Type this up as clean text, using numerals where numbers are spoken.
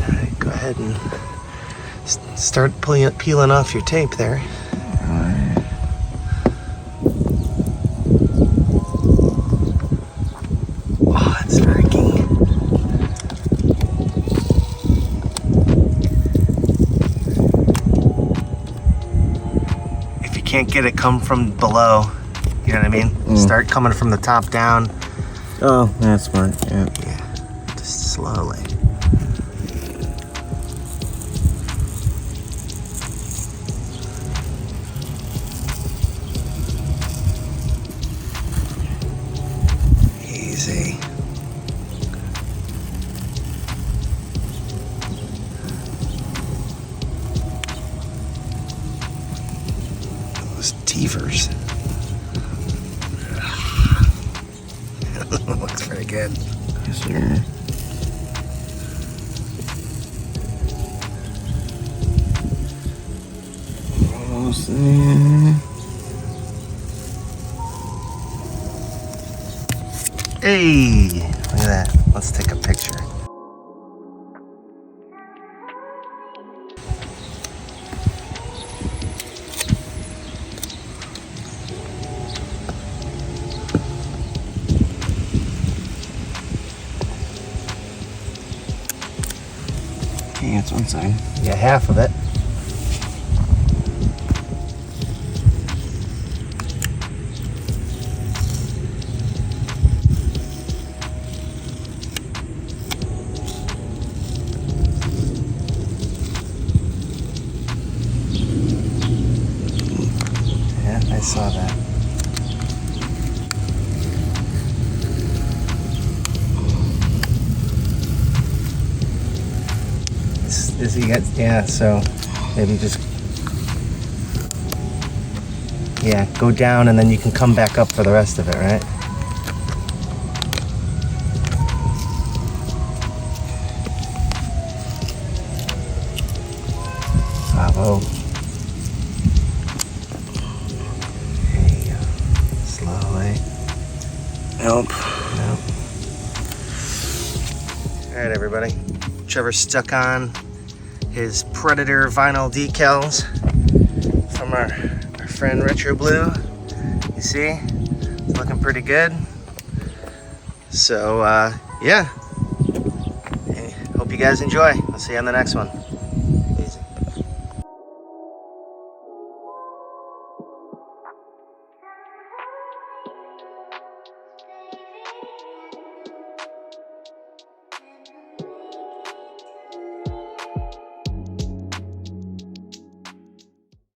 Alright, go ahead and start peeling off your tape there. Oh, it's working. If you can't get it, come from below. You know what I mean? Start coming from the top down. Oh, that's smart. Yeah. Yeah, just slowly. Easy. Those teevers. Looks pretty good. Yes, sir. Almost there. Hey, look at that. Let's take a picture. Okay, it's one side. Yeah, half of it. Yeah, I saw that. Does he get, yeah, so maybe just, yeah, go down and then you can come back up for the rest of it, right? Bravo. There you go. Slowly. Nope. Nope. All right, everybody. Trevor's stuck on his Predator vinyl decals from our friend Retroblue. You see, it's looking pretty good. So yeah, hope you guys enjoy. I'll see you on the next one.